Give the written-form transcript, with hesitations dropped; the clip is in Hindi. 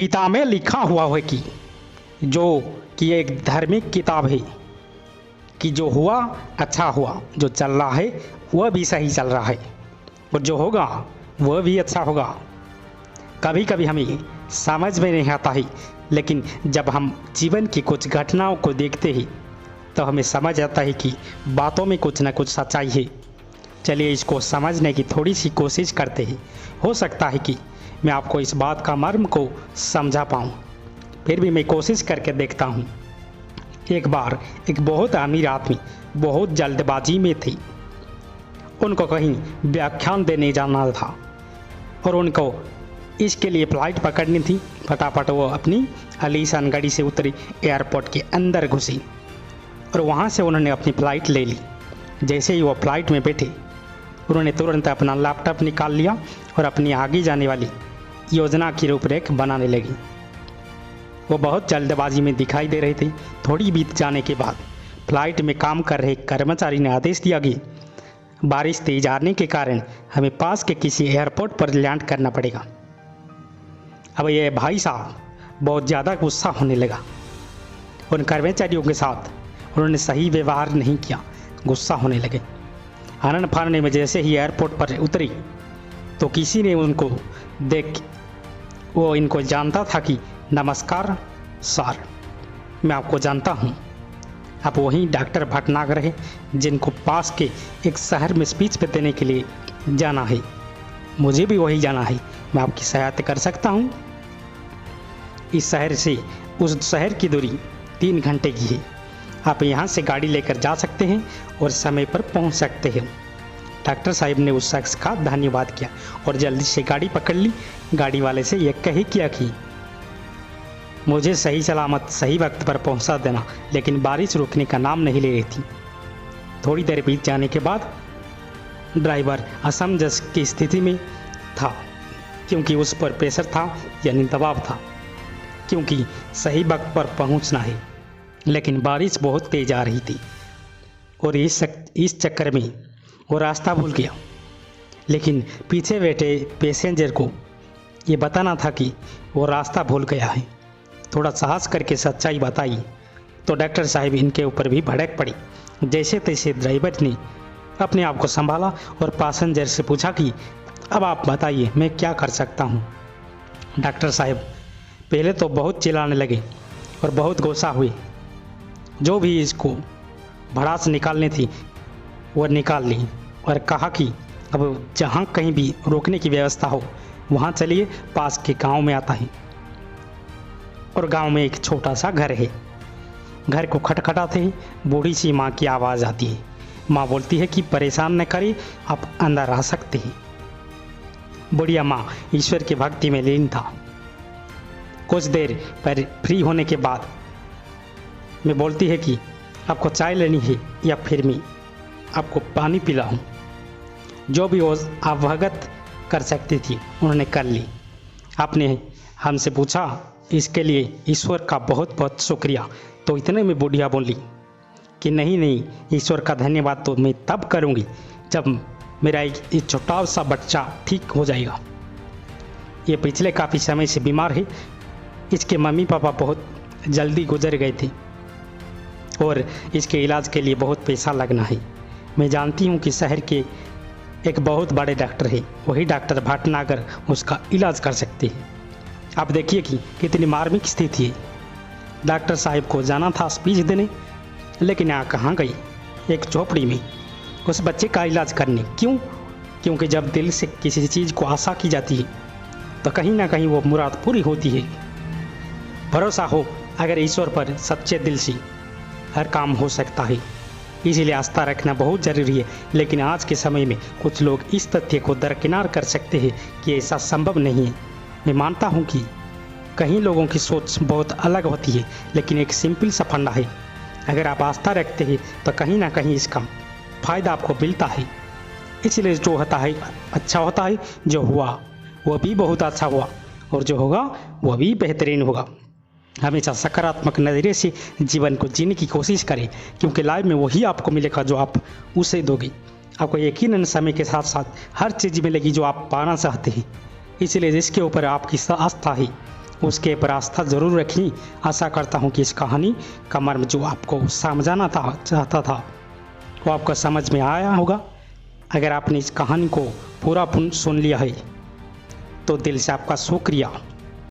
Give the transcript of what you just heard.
गीता में लिखा हुआ है कि जो कि एक धार्मिक किताब है कि जो हुआ अच्छा हुआ, जो चल रहा है वह भी सही चल रहा है और जो होगा वह भी अच्छा होगा। कभी कभी हमें समझ में नहीं आता है, लेकिन जब हम जीवन की कुछ घटनाओं को देखते हैं तो हमें समझ आता है कि बातों में कुछ ना कुछ सच्चाई है। चलिए इसको समझने की थोड़ी सी कोशिश करते हैं। हो सकता है कि मैं आपको इस बात का मर्म को समझा पाऊँ, फिर भी मैं कोशिश करके देखता हूँ। एक बार एक बहुत अमीर आदमी बहुत जल्दबाजी में थे। उनको कहीं व्याख्यान देने जाना था और उनको इसके लिए फ़्लाइट पकड़नी थी। फटाफट वो अपनी आलीशान गाड़ी से उतरी, एयरपोर्ट के अंदर घुसी और वहाँ से उन्होंने अपनी फ़्लाइट ले ली। जैसे ही वो फ़्लाइट में बैठे, उन्होंने तुरंत अपना लैपटॉप निकाल लिया और अपनी आगे जाने वाली योजना की रूपरेखा बनाने लगी। वो बहुत जल्दबाजी में दिखाई दे रहे थे। थोड़ी बीत जाने के बाद फ्लाइट में काम कर रहे कर्मचारी ने आदेश दिया कि बारिश तेज आने के कारण हमें पास के किसी एयरपोर्ट पर लैंड करना पड़ेगा। अब ये भाई साहब बहुत ज़्यादा गुस्सा होने लगा। उन कर्मचारियों के साथ उन्होंने सही व्यवहार नहीं किया, गुस्सा होने लगे। आनन फानने में जैसे ही एयरपोर्ट पर उतरी तो किसी ने उनको देख, वो इनको जानता था कि नमस्कार सर, मैं आपको जानता हूँ। आप वहीं डॉक्टर भटनागर हैं जिनको पास के एक शहर में स्पीच पे देने के लिए जाना है। मुझे भी वही जाना है, मैं आपकी सहायता कर सकता हूँ। इस शहर से उस शहर की दूरी 3 घंटे की है। आप यहाँ से गाड़ी लेकर जा सकते हैं और समय पर पहुँच सकते हैं। डॉक्टर साहब ने उस शख्स का धन्यवाद किया और जल्दी से गाड़ी पकड़ ली। गाड़ी वाले से यह कही किया कि मुझे सही सलामत सही वक्त पर पहुंचा देना, लेकिन बारिश रुकने का नाम नहीं ले रही थी। थोड़ी देर बीत जाने के बाद ड्राइवर असमंजस की स्थिति में था, क्योंकि उस पर प्रेशर था यानी दबाव था, क्योंकि सही वक्त पर पहुंचना है, लेकिन बारिश बहुत तेज आ रही थी और इस चक्कर में वो रास्ता भूल गया। लेकिन पीछे बैठे पैसेंजर को ये बताना था कि वो रास्ता भूल गया है। थोड़ा साहस करके सच्चाई बताई तो डॉक्टर साहब इनके ऊपर भी भड़क पड़ी। जैसे तैसे ड्राइवर ने अपने आप को संभाला और पैसेंजर से पूछा कि अब आप बताइए मैं क्या कर सकता हूँ। डॉक्टर साहब पहले तो बहुत चिल्लाने लगे और बहुत गुस्सा हुए। जो भी इसको भड़ास निकालनी थी वो निकाल ली और कहा कि अब जहाँ कहीं भी रोकने की व्यवस्था हो वहाँ चलिए, पास के गांव में आता है और गांव में एक छोटा सा घर है। घर को खटखटाते ही बूढ़ी सी माँ की आवाज़ आती है। माँ बोलती है कि परेशान न करिए, आप अंदर आ सकते हैं। बुढ़िया माँ ईश्वर की भक्ति में लीन था। कुछ देर पर फ्री होने के बाद मैं बोलती है कि आपको चाय लेनी है या फिर मैं आपको पानी पिलाऊं। जो भी वो अवगत कर सकती थी उन्होंने कर ली। आपने हमसे पूछा, इसके लिए ईश्वर का बहुत बहुत शुक्रिया। तो इतने में बुढ़िया बोली कि नहीं, ईश्वर का धन्यवाद तो मैं तब करूँगी जब मेरा एक छोटा सा बच्चा ठीक हो जाएगा। ये पिछले काफ़ी समय से बीमार है। इसके मम्मी पापा बहुत जल्दी गुजर गए थे और इसके इलाज के लिए बहुत पैसा लगना है। मैं जानती हूँ कि शहर के एक बहुत बड़े डॉक्टर है, वही डॉक्टर भटनागर उसका इलाज कर सकते हैं। आप देखिए कि कितनी मार्मिक स्थिति है। डॉक्टर साहब को जाना था स्पीच देने, लेकिन यहाँ कहाँ गई? एक झोपड़ी में उस बच्चे का इलाज करने। क्यों? क्योंकि जब दिल से किसी चीज़ को आशा की जाती है तो कहीं ना कहीं वो मुराद पूरी होती है। भरोसा हो अगर ईश्वर पर, सच्चे दिल से हर काम हो सकता है। इसीलिए आस्था रखना बहुत ज़रूरी है। लेकिन आज के समय में कुछ लोग इस तथ्य को दरकिनार कर सकते हैं कि ऐसा संभव नहीं है। मैं मानता हूँ कि कहीं लोगों की सोच बहुत अलग होती है, लेकिन एक सिंपल सा फंडा है। अगर आप आस्था रखते हैं तो कहीं ना कहीं इसका फ़ायदा आपको मिलता है। इसलिए जो होता है अच्छा होता है, जो हुआ वह भी बहुत अच्छा हुआ और जो होगा वह भी बेहतरीन होगा। हमेशा सकारात्मक नज़रिए से जीवन को जीने की कोशिश करें, क्योंकि लाइफ में वही आपको मिलेगा जो आप उसे दोगे। आपको यकीनन समय के साथ साथ हर चीज़ मिलेगी जो आप पाना चाहते हैं। इसलिए जिसके ऊपर आपकी आस्था है उसके पर आस्था ज़रूर रखी। आशा करता हूँ कि इस कहानी का मर्म जो आपको समझाना चाहता था वो आपको समझ में आया होगा। अगर आपने इस कहानी को पूरा सुन लिया है तो दिल से आपका शुक्रिया।